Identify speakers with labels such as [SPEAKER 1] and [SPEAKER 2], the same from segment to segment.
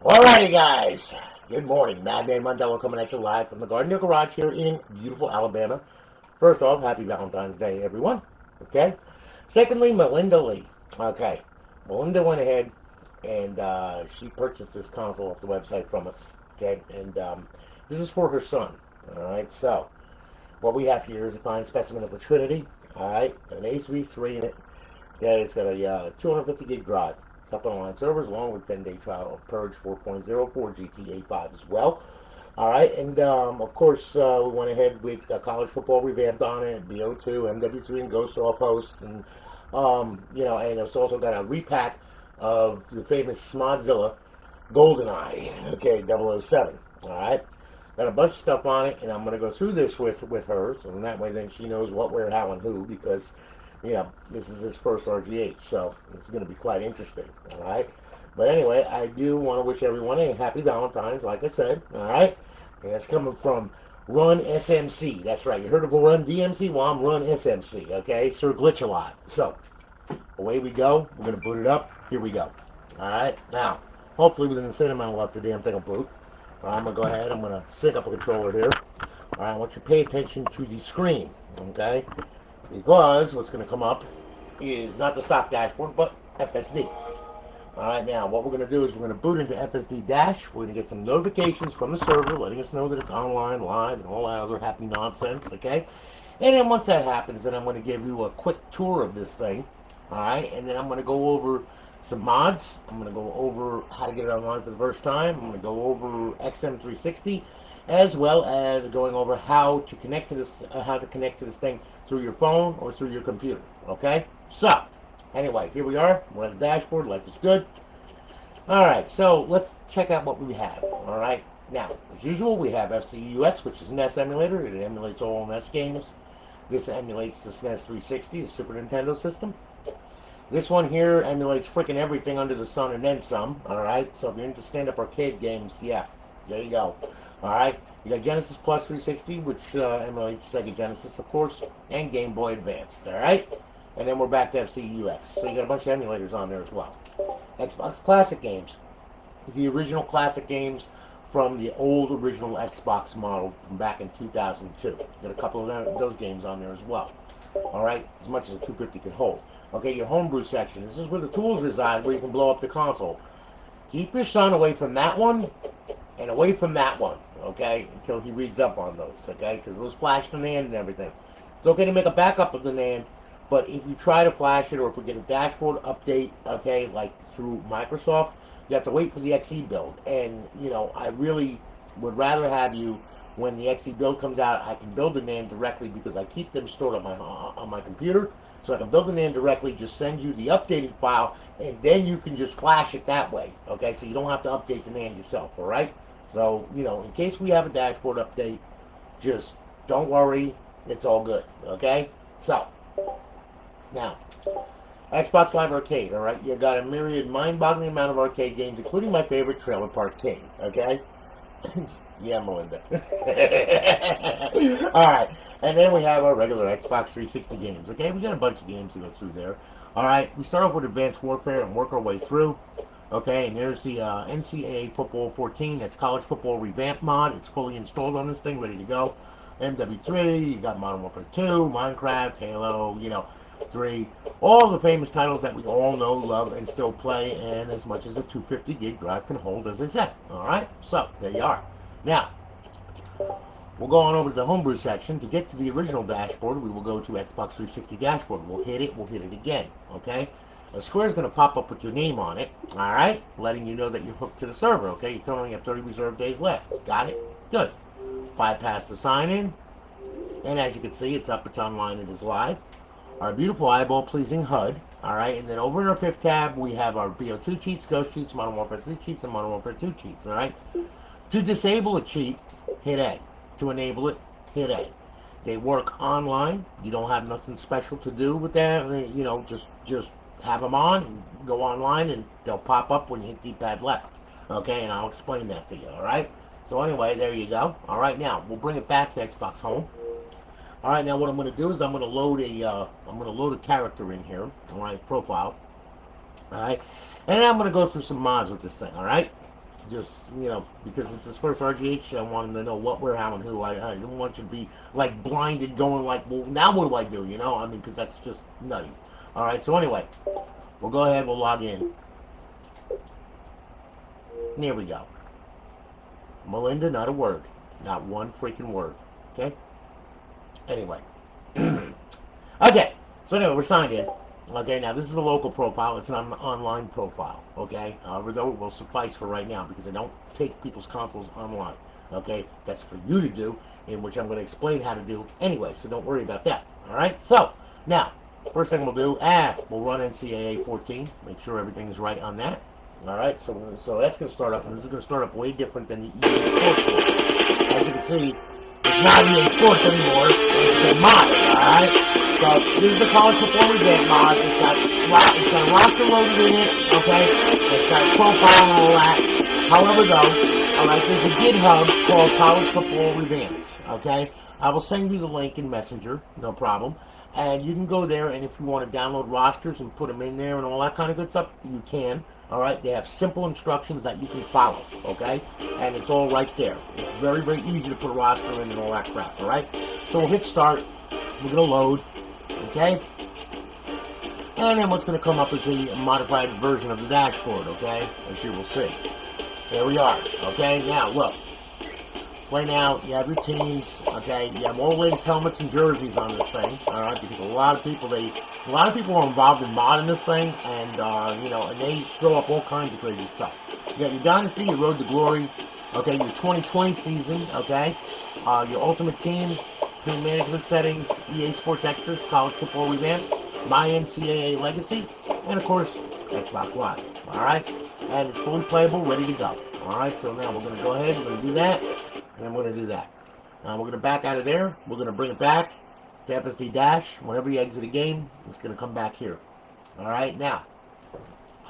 [SPEAKER 1] Alrighty, guys. Good morning. Madman Mondello coming at you live from the Garden Garage here in beautiful Alabama. First off, happy Valentine's Day, everyone. Okay. Secondly, Melinda Lee. Okay. Melinda went ahead and she purchased this console off the website from us. Okay. And this is for her son. Alright. So, what we have here is a fine specimen of a Trinity. Alright. An Ace V3 in it. Okay. It's got a 250 gig drive. It's up on online servers along with 10-day trial of Purge 4.0 for GTA 5 as well. Alright, and of course, we went ahead, it's got college football revamped on it, Bo2, MW3, and Ghost offhosts, and, and it's also got a repack of the famous Smodzilla GoldenEye, okay, 007, alright? Got a bunch of stuff on it, and I'm going to go through this with her, so in that way then she knows what, where, how, and who, because this is his first RGH, so it's going to be quite interesting, alright? But anyway, I do want to wish everyone a happy Valentine's, like I said, alright? And it's coming from Run SMC. That's right, you heard of Run DMC? Well, I'm Run SMC, okay? Sir Glitch a lot. So, away we go. We're going to boot it up. Here we go. Alright? Now, hopefully within the same amount of luck, the damn thing will boot. I'm going to go ahead. I'm going to sync up a controller here. Alright, I want you to pay attention to the screen, okay? Because what's going to come up is not the stock dashboard, but FSD. Alright, now what we're going to do is we're going to boot into FSD Dash. We're going to get some notifications from the server letting us know that it's online, live, and all that other happy nonsense, okay? And then once that happens, then I'm going to give you a quick tour of this thing. Alright, and then I'm going to go over some mods. I'm going to go over how to get it online for the first time. I'm going to go over XM360, as well as going over how to connect to this thing through your phone or through your computer. Okay? So, anyway, here we are. We're on the dashboard. Life is good. Alright, so let's check out what we have. Alright, now, as usual, we have FCUX, which is a NES emulator. It emulates all NES games. This emulates the SNES 360, the Super Nintendo system. This one here emulates freaking everything under the sun and then some. Alright, so if you're into stand-up arcade games, yeah, there you go. Alright, you got Genesis Plus 360, which emulates Sega Genesis, of course, and Game Boy Advance. Alright, and then we're back to FCUX. So you got a bunch of emulators on there as well. Xbox Classic games. The original classic games from the old original Xbox model from back in 2002. Got a couple of those games on there as well. Alright, as much as a 250 could hold. Okay, your homebrew section. This is where the tools reside, where you can blow up the console. Keep your son away from that one and away from that one, okay, until he reads up on those, okay, because those flash the NAND and everything. It's okay to make a backup of the NAND, but if you try to flash it or if we get a dashboard update, okay, like through Microsoft, you have to wait for the XE build. And, I really would rather have you, when the XE build comes out, I can build the NAND directly because I keep them stored on my computer. So I can build the NAND directly, just send you the updated file, and then you can just flash it that way, okay? So you don't have to update the NAND yourself, all right? So, in case we have a dashboard update, just don't worry, it's all good, okay? So, now, Xbox Live Arcade, all right? You got a myriad, mind-boggling amount of arcade games, including my favorite, Trailer Park King, okay? Yeah, Melinda. Alright, and then we have our regular Xbox 360 games, okay? We got a bunch of games to go through there. Alright, we start off with Advanced Warfare and work our way through. Okay, and there's the Ncaa Football 14. That's College Football Revamped Mod. It's fully installed on this thing, ready to go. MW3, you got Modern Warfare 2, Minecraft, Halo, 3. All the famous titles that we all know, love, and still play, and as much as a 250 gig drive can hold, as I said. Alright, so there you are. Now, we'll go on over to the Homebrew section. To get to the original dashboard, we will go to Xbox 360 dashboard. We'll hit it again, okay? A square is going to pop up with your name on it, alright? Letting you know that you're hooked to the server, okay? You currently have 30 reserved days left. Got it? Good. Bypass the sign-in. And as you can see, it's up, it's online, it is live. Our beautiful eyeball-pleasing HUD, alright? And then over in our fifth tab, we have our Bo2 Cheats, Ghost Cheats, Modern Warfare 3 Cheats, and Modern Warfare 2 Cheats, alright? To disable a cheat, hit A. To enable it, hit A. They work online. You don't have nothing special to do with that. Just have them on and go online, and they'll pop up when you hit D-pad left. Okay, and I'll explain that to you, alright? So anyway, there you go. Alright, now, we'll bring it back to Xbox Home. Alright, now what I'm going to do is I'm going to load a character in here, alright, profile. Alright, and I'm going to go through some mods with this thing, alright? Just, because it's his first RGH, I want him to know what, where, how, and who. I don't want you to be, like, blinded going like, well, now what do I do, I mean, because that's just nutty. Alright, so anyway, we'll go ahead, we'll log in. And here we go. Melinda, not a word. Not one freaking word. Okay? Anyway. Okay, so anyway, we're signed in. Okay, now this is a local profile. It's not an online profile. Okay? However, though, it will suffice for right now because I don't take people's consoles online. Okay? That's for you to do, in which I'm going to explain how to do anyway, so don't worry about that. Alright? So, now, first thing we'll do, we'll run Ncaa 14. Make sure everything's right on that. Alright, so that's going to start up, and this is going to start up way different than the EA Sports one. As you can see, it's not EA Sports anymore, it's a mod, alright? So, this is the College Football Revamped Mod. It's got a roster loaded in it, okay? It's got a profile and all that. However, though, alright, there's a GitHub called College Football Revamped, okay? I will send you the link in Messenger, no problem. And you can go there, and if you want to download rosters and put them in there and all that kind of good stuff, you can. Alright, they have simple instructions that you can follow, okay? And it's all right there. It's very, very easy to put a roster in and all that crap, alright? So we'll hit start. We're going to load, okay? And then what's going to come up is a modified version of the dashboard, okay? As you will see. There we are, okay? Now, look. Right now, you have your teams, okay? You have all ladies' helmets and jerseys on this thing, alright? Because a lot of people are involved in modding this thing, and, and they throw up all kinds of crazy stuff. You got your Dynasty, your Road to Glory, okay? Your 2020 season, okay? Your Ultimate Team management settings, EA Sports Extras, College Football Revamped, My Ncaa Legacy, and, of course, Xbox Live, alright? And it's fully playable, ready to go, alright? So now we're going to go ahead, we're going to do that. And we're going to do that. We're going to back out of there. We're going to bring it back to FSD dash. Whenever you exit a game, it's going to come back here. Alright, now.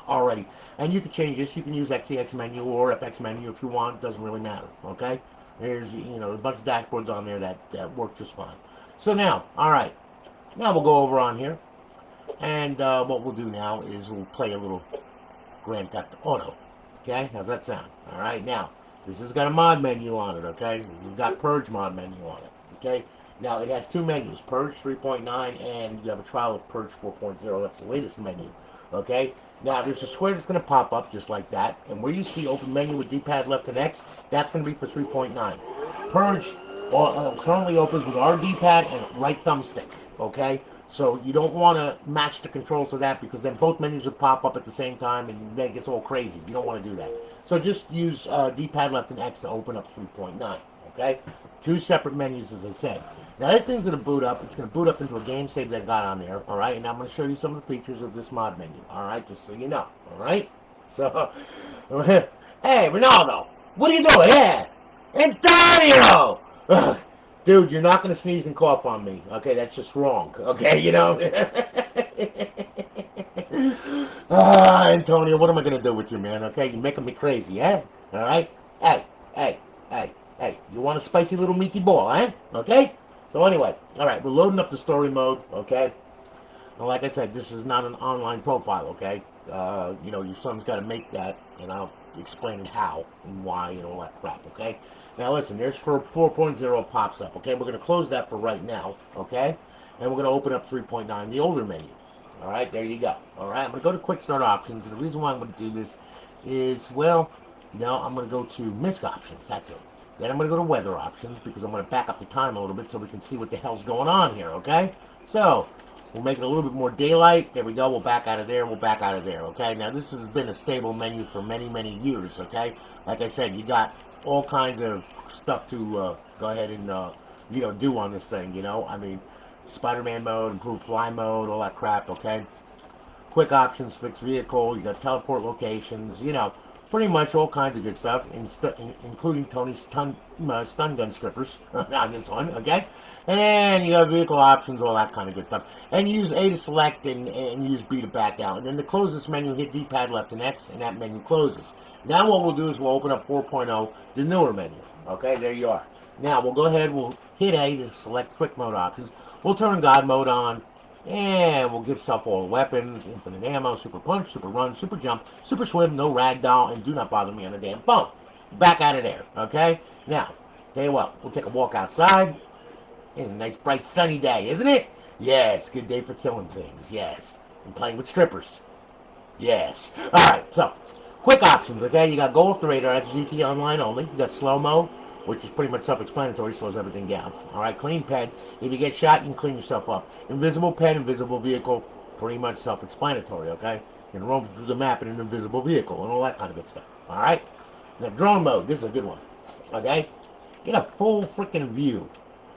[SPEAKER 1] Alrighty. And you can change this. You can use XEX menu or FX menu if you want. It doesn't really matter. Okay? There's, a bunch of dashboards on there that work just fine. So now, alright. Now we'll go over on here. And what we'll do now is we'll play a little Grand Theft Auto. Okay? How's that sound? Alright, now. This has got a mod menu on it, okay? This has got Purge Mod Menu on it, okay? Now, it has two menus, Purge 3.9, and you have a trial of Purge 4.0. That's the latest menu, okay? Now, there's a square that's going to pop up just like that, and where you see Open Menu with D-pad left and X, that's going to be for 3.9. Purge currently opens with our D-pad and right thumbstick, okay? So you don't want to match the controls to that because then both menus will pop up at the same time and then it gets all crazy. You don't want to do that. So just use D-pad left and X to open up 3.9, okay? Two separate menus, as I said. Now this thing's going to boot up. It's going to boot up into a game save that I got on there, all right? And I'm going to show you some of the features of this mod menu, all right? Just so you know, all right? So, hey, Ronaldo, what are you doing? Yeah, Antonio! Dude, you're not going to sneeze and cough on me. Okay, that's just wrong. Okay, Antonio, what am I going to do with you, man? Okay, you're making me crazy, eh? All right? Hey. You want a spicy little meaty ball, eh? Okay? So anyway, all right, we're loading up the story mode, okay? And like I said, this is not an online profile, okay? Your son's got to make that, and I'll explain how and why and all that crap, okay? Now listen, there's 4.0 pops up, okay? We're going to close that for right now, okay? And we're going to open up 3.9, the older menu. All right, there you go. All right, I'm going to go to Quick Start Options, and the reason why I'm going to do this is, well, I'm going to go to Misc Options, that's it. Then I'm going to go to Weather Options, because I'm going to back up the time a little bit so we can see what the hell's going on here, okay? So, we'll make it a little bit more daylight. There we go. We'll back out of there. We'll back out of there, okay? Now, this has been a stable menu for many, many years, okay? Like I said, you got all kinds of stuff to go ahead and, do on this thing, I mean, Spider-Man mode, improved fly mode, all that crap, okay? Quick options, fixed vehicle, you got teleport locations, pretty much all kinds of good stuff, including Tony's stun gun strippers on this one, okay? And you have vehicle options, all that kind of good stuff. And use A to select and use B to back out. And then to close this menu, hit D-pad left and X, and that menu closes. Now what we'll do is we'll open up 4.0, the newer menu. Okay, there you are. Now we'll go ahead, we'll hit A to select quick mode options. We'll turn God mode on, And we'll give stuff all weapons, infinite ammo, super punch, super run, super jump, super swim, no ragdoll, and do not bother me on the damn phone. Back out of there, okay? Now, tell you what, we'll take a walk outside. It's a nice bright sunny day, isn't it? Yes, good day for killing things, yes. And playing with strippers. Yes. Alright, so, quick options, okay? You got go off the radar, that's GT Online only. You got slow mode, which is pretty much self-explanatory, slows everything down. Alright, clean pen. If you get shot, you can clean yourself up. Invisible pen, invisible vehicle, pretty much self-explanatory, okay? You can roam through the map in an invisible vehicle and all that kind of good stuff. Alright? Now, drone mode, this is a good one. Okay? Get a full freaking view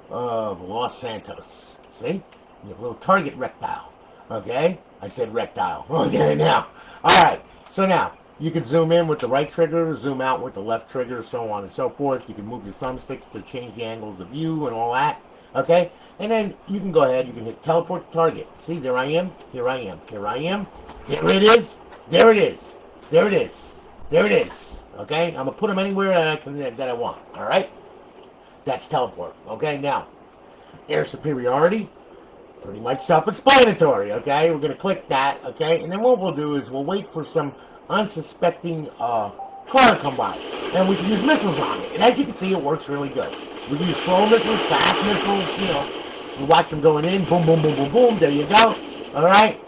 [SPEAKER 1] of Los Santos. See? You have a little target rectile. Okay? I said rectile. Okay, now. Alright, so now, you can zoom in with the right trigger, zoom out with the left trigger, so on and so forth. You can move your thumbsticks to change the angle of the view and all that. Okay? And then you can go ahead, you can hit teleport to target. See, there I am, here I am, here I am. There it is, there it is, there it is, there it is. Okay? I'm going to put them anywhere that I want. Alright? That's teleport. Okay? Now, air superiority. Pretty much self-explanatory, okay? We're going to click that, okay? And then what we'll do is we'll wait for some unsuspecting car to come by. And we can use missiles on it. And as you can see, it works really good. We can use slow missiles, fast missiles, you know. We watch them going in. Boom, boom, boom, boom, boom. There you go. All right?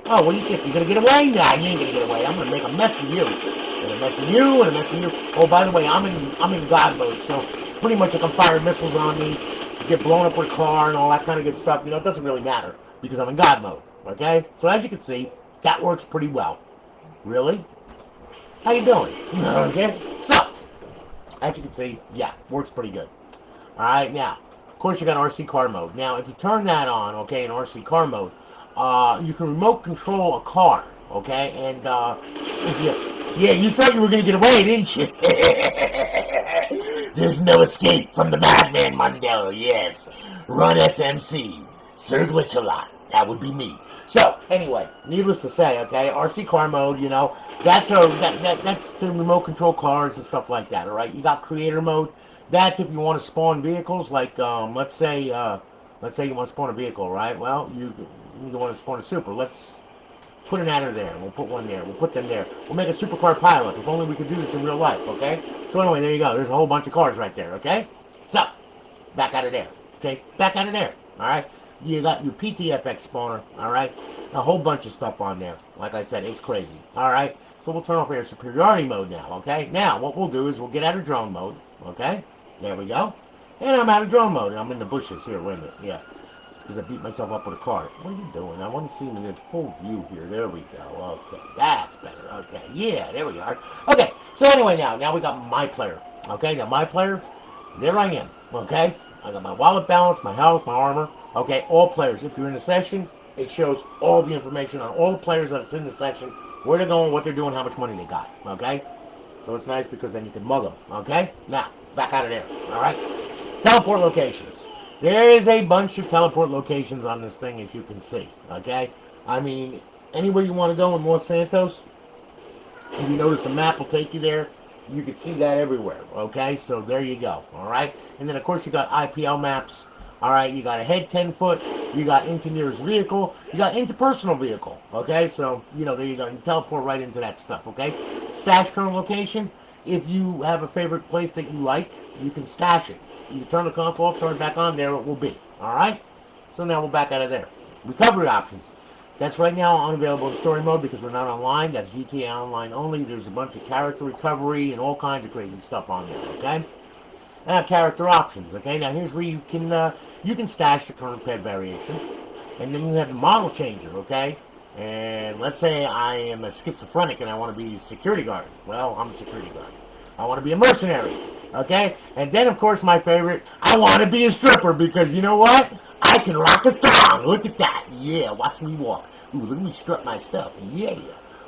[SPEAKER 1] Oh, what do you think? You're going to get away? Nah, you ain't going to get away. I'm going to make a mess of you. And a mess of you, and a mess of you. Oh, by the way, I'm in God mode, so pretty much you can fire missiles on me. Get blown up with a car and all that kind of good stuff. You know, it doesn't really matter because I'm in God mode. Okay? So as you can see, that works pretty well. Really? How you doing? Okay? So, as you can see, yeah, works pretty good. Alright, now, of course you got RC car mode. Now, if you turn that on, okay, in RC car mode, you can remote control a car. Okay? And, if you thought you were going to get away, didn't you? There's no escape from the madman, Mondello, yes. Run SMC. Sir Glitch a lot. That would be me. So, anyway, needless to say, okay, RC car mode, you know, that's to remote control cars and stuff like that, alright? You got creator mode. That's if you want to spawn vehicles, like, let's say you want to spawn a vehicle, right? Well, you want to spawn a super. Let's put an adder there. We'll put one there. We'll put them there. We'll make a supercar pilot. If only we could do this in real life, okay? So anyway, there you go. There's a whole bunch of cars right there, okay? So, back out of there. Okay? Back out of there. Alright? You got your PTFX spawner, alright? A whole bunch of stuff on there. Like I said, it's crazy. Alright? So we'll turn off air superiority mode now, okay? Now, what we'll do is we'll get out of drone mode, okay? There we go. And I'm out of drone mode. I'm in the bushes here. Wait a minute. Yeah. Because I beat myself up with a car. What are you doing? I want to see him in the full view here. There we go. Okay, that's better. Okay, yeah, there we are. Okay, so anyway, now we got my player. Okay, now my player, there I am. Okay, I got my wallet balance, my health, my armor. Okay, all players. If you're in a session, it shows all the information on all the players that's in the session, where they're going, what they're doing, how much money they got. Okay, so it's nice because then you can mug them. Okay, now back out of there. All right, teleport locations. There is a bunch of teleport locations on this thing, as you can see, okay? I mean, anywhere you want to go in Los Santos, if you notice the map will take you there, you can see that everywhere, okay? So there you go, all right? And then, of course, you got IPL maps, all right? You got a head 10-foot, you got into nearest vehicle, you got into personal vehicle, okay? So, you know, there you go. You teleport right into that stuff, okay? Stash current location. If you have a favorite place that you like, you can stash it. You turn the comp off, turn it back on, there it will be. Alright? So now we're back out of there. Recovery options. That's right now unavailable in story mode because we're not online. That's GTA Online only. There's a bunch of character recovery and all kinds of crazy stuff on there, okay? Now character options, okay? Now here's where you can stash the current pet variation. And then you have the model changer, okay? And let's say I am a schizophrenic and I want to be a security guard. Well, I'm a security guard. I want to be a mercenary. Okay? And then, of course, my favorite, I want to be a stripper because, you know what? I can rock a thong. Look at that. Yeah, watch me walk. Ooh, look at me strut my stuff. Yeah.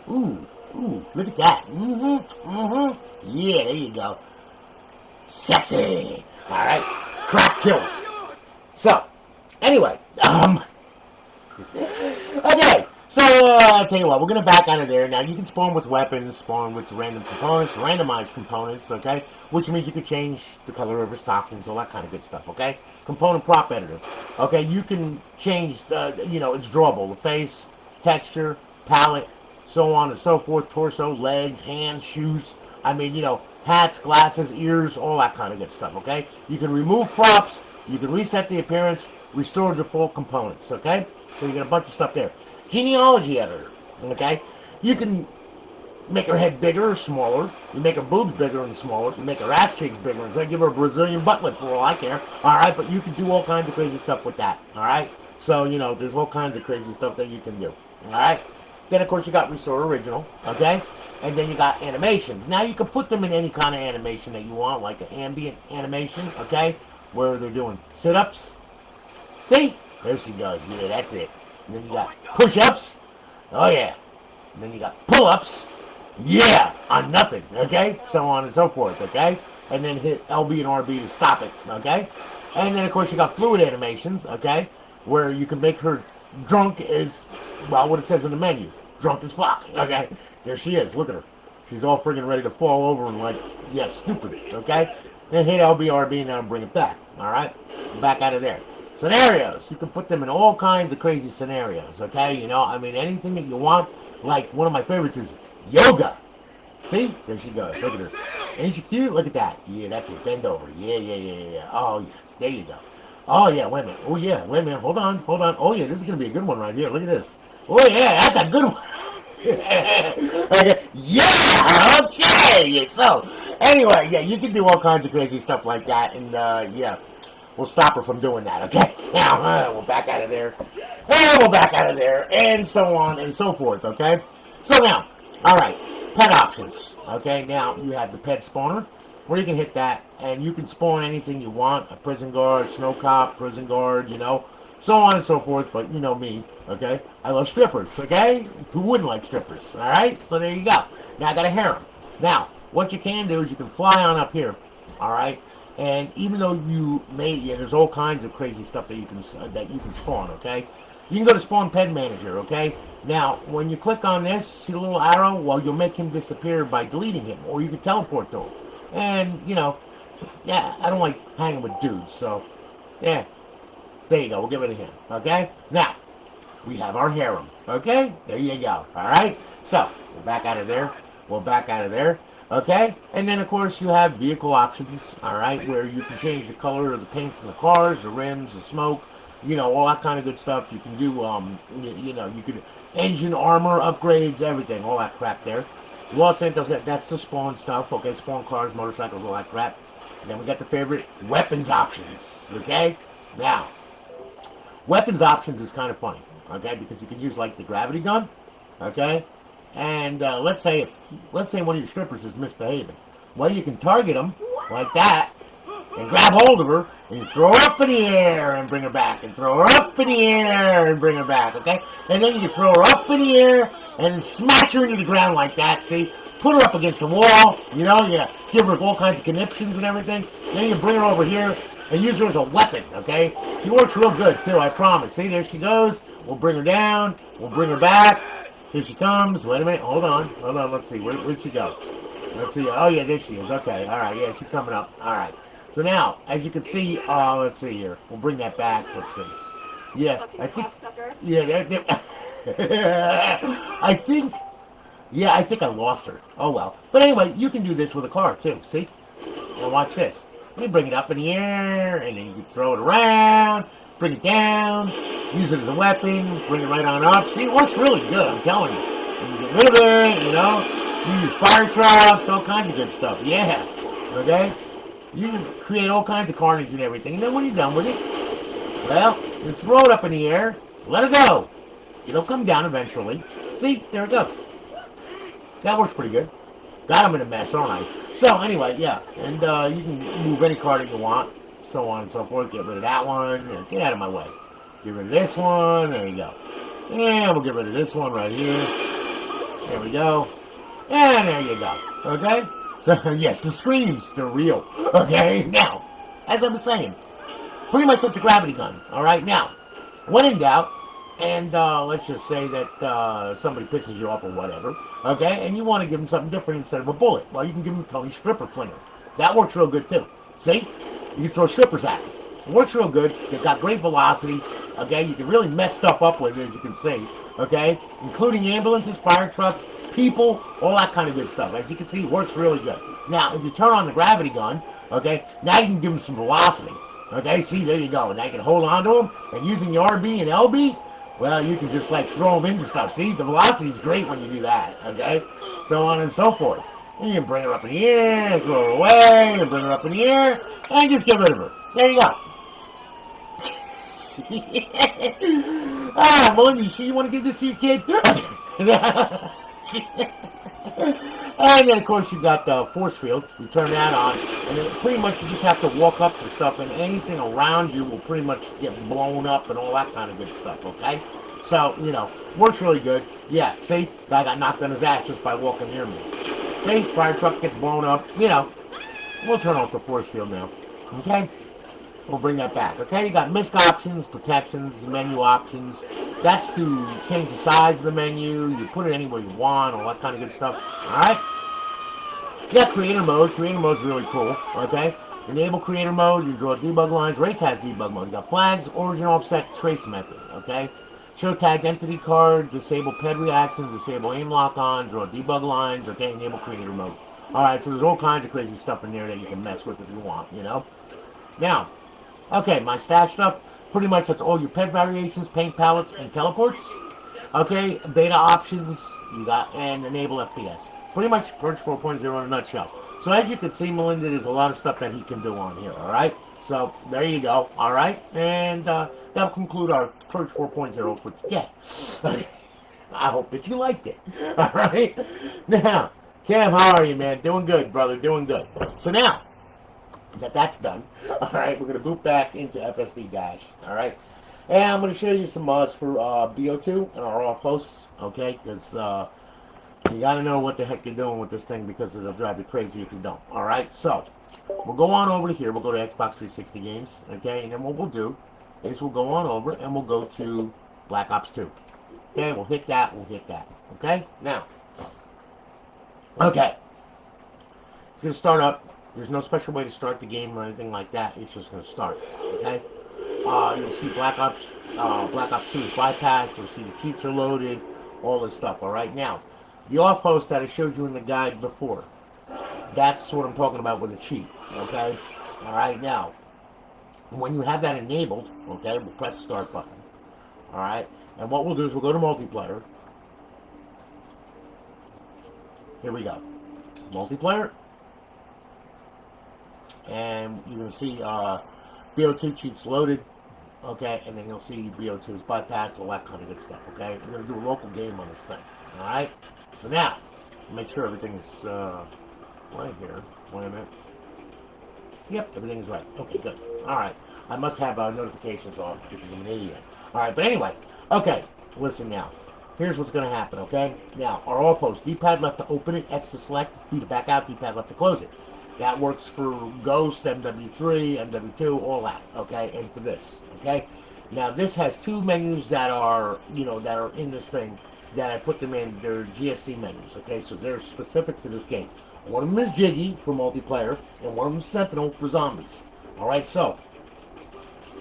[SPEAKER 1] Ooh, look at that. Yeah, there you go. Sexy. All right? Crack kills. So, anyway, okay. So, I'll tell you what, we're going to back out of there. Now, you can spawn with weapons, spawn with random components, randomized components, okay? Which means you can change the color of your stockings, all that kind of good stuff, okay? component prop editor. Okay, you can change the, it's drawable. The face, texture, palette, so on and so forth, torso, legs, hands, shoes. I mean, hats, glasses, ears, all that kind of good stuff, okay? You can remove props, you can reset the appearance, restore default components, okay? So you get a bunch of stuff there. Genealogy editor, okay? You can make her head bigger or smaller. You make her boobs bigger and smaller. You make her ass cheeks bigger and so give her a Brazilian butt lift for all I care. Alright, but you can do all kinds of crazy stuff with that. Alright? So, there's all kinds of crazy stuff that you can do. Alright? Then, of course, you got Restore Original. Okay? And then you got animations. Now, you can put them in any kind of animation that you want, like an ambient animation. Okay? Where they're doing sit-ups. See? There she goes. Yeah, that's it. And then you got push-ups. Oh, yeah. And then you got pull-ups. Yeah, on nothing, okay? So on and so forth, okay? And then hit LB and RB to stop it, okay? And then, of course, you got fluid animations, okay? Where you can make her drunk as, well, what it says in the menu. Drunk as fuck, okay? There she is, look at her. She's all friggin' ready to fall over and like, yeah, stupid, okay? Then hit LB, RB, and now bring it back, alright? Back out of there. Scenarios. You can put them in all kinds of crazy scenarios, okay? I mean, anything that you want. Like, one of my favorites is yoga. See? There she goes. Look at her. Ain't she cute? Look at that. Yeah, that's it. Bend over. Yeah. Oh, yes. There you go. Oh, yeah. Wait a minute. Oh, yeah. Wait a minute. Hold on. Oh, yeah. This is going to be a good one right here. Look at this. Oh, yeah. That's a good one. Okay. Yeah. Okay. So, anyway, yeah, you can do all kinds of crazy stuff like that. And, yeah, we'll stop her from doing that, okay? Now, we'll back out of there. And we'll back out of there. And so on and so forth, okay? So now, alright, pet options. Okay, now you have the pet spawner, where you can hit that, and you can spawn anything you want. A prison guard, snow cop, prison guard, so on and so forth, but you know me, okay? I love strippers, okay? Who wouldn't like strippers, alright? So there you go. Now I got a harem. Now, what you can do is you can fly on up here, alright? And even though you made, there's all kinds of crazy stuff that you can spawn, okay? You can go to Spawn Pet Manager, okay? Now, when you click on this, see the little arrow? Well, you'll make him disappear by deleting him, or you can teleport to him. And, yeah, I don't like hanging with dudes, so, yeah. There you go, we'll get rid of him, okay? Now, we have our harem, okay? There you go, alright? So, we're back out of there. We're back out of there, okay? And then, of course, you have vehicle options, alright? Where you can change the color of the paints in the cars, the rims, the smoke, all that kind of good stuff. You can do, you could engine, armor, upgrades, everything, all that crap there. Los Santos, that's the spawn stuff, okay? Spawn cars, motorcycles, all that crap. And then we got the favorite weapons options, okay? Now, weapons options is kind of funny, okay? Because you can use, like, the gravity gun, okay? And let's say one of your strippers is misbehaving. Well, you can target them like that, and grab hold of her, and you throw her up in the air and bring her back, and throw her up in the air and bring her back, okay? And then you can throw her up in the air and smash her into the ground like that, see? Put her up against the wall, you give her all kinds of conniptions and everything. Then you bring her over here and use her as a weapon, okay? She works real good, too, I promise. See, there she goes. We'll bring her down. We'll bring her back. Here she comes. Wait a minute. Hold on. Let's see. Where'd she go? Let's see. Oh, yeah, there she is. Okay. All right. Yeah, she's coming up. All right. So now, as you can see, let's see here. We'll bring that back. Let's see. Yeah, I think. Yeah, I think I lost her. Oh well. But anyway, you can do this with a car too. See? Now watch this. You bring it up in the air, and then you can throw it around, bring it down, use it as a weapon, bring it right on up. See, it works really good. I'm telling you. You can get rid of it. You use fire trucks, all kinds of good stuff. Yeah. Okay. You can create all kinds of carnage and everything. And then when you're done with it, well, you throw it up in the air, let it go. It'll come down eventually. See, there it goes. That works pretty good. Got him in a mess, don't I? So, anyway, yeah. And you can move any card that you want, so on and so forth. Get rid of that one. Get out of my way. Get rid of this one. There you go. And we'll get rid of this one right here. There we go. And there you go. Okay? So, yes, the screams, they're real. Okay? Now, as I was saying, pretty much like the gravity gun. Alright? Now, when in doubt, and let's just say that somebody pisses you off or whatever, okay, and you want to give them something different instead of a bullet, well, you can give them Tony's stripper flinger. That works real good, too. See? You can throw strippers at them. Works real good. They've got great velocity. Okay, you can really mess stuff up with it, as you can see. Okay, including ambulances, fire trucks, people, all that kind of good stuff. As you can see, it works really good. Now, if you turn on the gravity gun, okay, now you can give them some velocity. Okay, see, there you go. Now you can hold on to them, and using the RB and LB, well, you can just like throw them into stuff. See, the velocity is great when you do that. Okay, so on and so forth. And you can bring her up in the air, and throw her away, and bring her up in the air, and just get rid of her. There you go. Melinda, you want to give this to your kid? And then, of course, you got the force field. You turn that on, and then pretty much you just have to walk up to stuff, and anything around you will pretty much get blown up and all that kind of good stuff, okay? So, you know, works really good. Yeah, see? Guy got knocked on his ass just by walking near me. See? Fire truck gets blown up. You know, we'll turn off the force field now, okay? We'll bring that back, okay? You got misc options, protections, menu options. That's to change the size of the menu. You put it anywhere you want, all that kind of good stuff. Alright? Yeah, creator mode. Creator mode's really cool, okay? Enable creator mode. You draw debug lines. Rake has debug mode. You got flags, origin offset, trace method, okay? Show tagged entity card, disable ped reactions, disable aim lock on, draw debug lines, okay? Enable creator mode. Alright, so there's all kinds of crazy stuff in there that you can mess with if you want, you know? Now, okay, my stash stuff, pretty much that's all your pet variations, paint palettes, and teleports. Okay, beta options, you got, and enable FPS. Pretty much Purge 4.0 in a nutshell. So as you can see, Melinda, there's a lot of stuff that he can do on here, alright? So, there you go, alright? And that'll conclude our Purge 4.0 for today. I hope that you liked it, alright? Now, Cam, how are you, man? Doing good, brother, doing good. So now, that's done. Alright, we're going to boot back into FSD Dash. Alright, and I'm going to show you some mods for Bo2 and our offhosts. Okay, because you got to know what the heck you're doing with this thing, because it'll drive you crazy if you don't. Alright, so we'll go on over to here. We'll go to Xbox 360 games. Okay, and then what we'll do is we'll go on over and we'll go to Black Ops 2. Okay, we'll hit that. We'll hit that. Okay, now. Okay, it's going to start up. There's no special way to start the game or anything like that. It's just going to start, okay? You'll see Black Ops 2 is bypassed. You'll see the cheats are loaded, all this stuff, all right? Now, the offhost that I showed you in the guide before, that's what I'm talking about with a cheat, okay? All right, now, when you have that enabled, okay, we'll press the start button, all right? And what we'll do is we'll go to multiplayer. Here we go. Multiplayer. And you're going to see Bo2 Cheats loaded, okay, and then you'll see Bo2 is bypassed, all that kind of good stuff, okay? We're going to do a local game on this thing, alright? So now, make sure everything's right here. Wait a minute. Yep, everything's right. Okay, good. Alright. I must have notifications off because I'm an idiot. Alright, but anyway, okay, listen now. Here's what's going to happen, okay? Now, our offhost, D-pad left to open it, X to select, D to back out, D-pad left to close it. That works for Ghost, MW3, MW2, all that, okay, and for this, okay? Now, this has two menus that are, you know, that are in this thing, that I put them in. They're GSC menus, okay? So they're specific to this game. One of them is Jiggy for multiplayer, and one of them is Sentinel for zombies. All right, so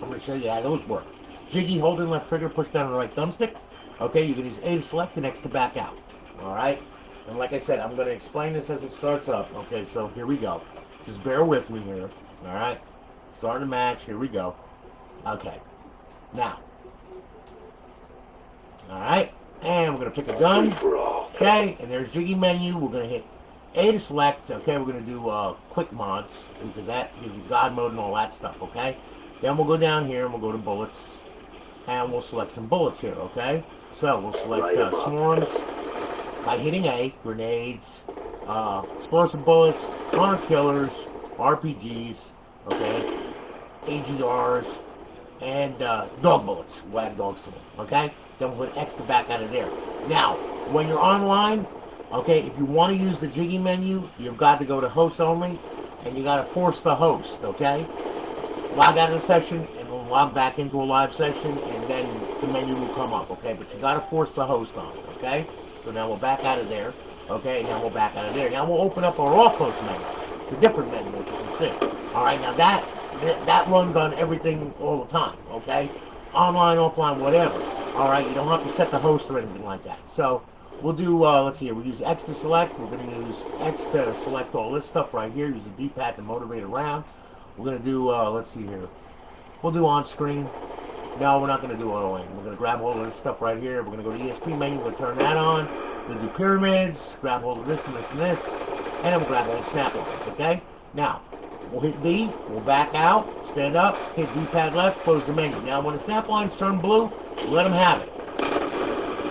[SPEAKER 1] I'm going to show you how those work. Jiggy, hold in left trigger, push down the right thumbstick. Okay, you can use A to select and X to back out. All right? And like I said, I'm going to explain this as it starts up. Okay, so here we go. Just bear with me here. All right? Starting the match. Here we go. Okay. Now. All right? And we're going to pick a gun. Okay, and there's Jiggy menu. We're going to hit A to select. Okay, we're going to do quick mods, because that gives you God mode and all that stuff. Okay? Then we'll go down here and we'll go to bullets. And we'll select some bullets here. Okay? So we'll select swarms. By hitting A, grenades, explosive bullets, hunter killers, RPGs, okay, AGRs, and dog bullets. We'll add dogs to them, okay? Then we'll put X to back out of there. Now, when you're online, okay, if you want to use the Jiggy menu, you've got to go to host only, and you got to force the host, okay? Log out of the session, and we'll log back into a live session, and then the menu will come up, okay? But you got to force the host on, okay? So now we'll back out of there. Okay, now we'll back out of there. Now we'll open up our offhost menu. It's a different menu, as you can see. Alright, now that that runs on everything all the time, okay? Online, offline, whatever. Alright, you don't have to set the host or anything like that. So, we'll do, let's see here, we'll use X to select. We're going to use X to select all this stuff right here. Use the D-pad to motivate around. We're going to do, let's see here. We'll do on screen. No, we're not going to do auto aim. We're going to grab all of this stuff right here. We're going to go to ESP menu. We're going to turn that on. We're going to do pyramids. Grab hold of this and this and this. And then we'll grab all the snap lines, okay? Now, we'll hit B. We'll back out. Stand up. Hit D-pad left. Close the menu. Now, when the snap lines turn blue, let them have it.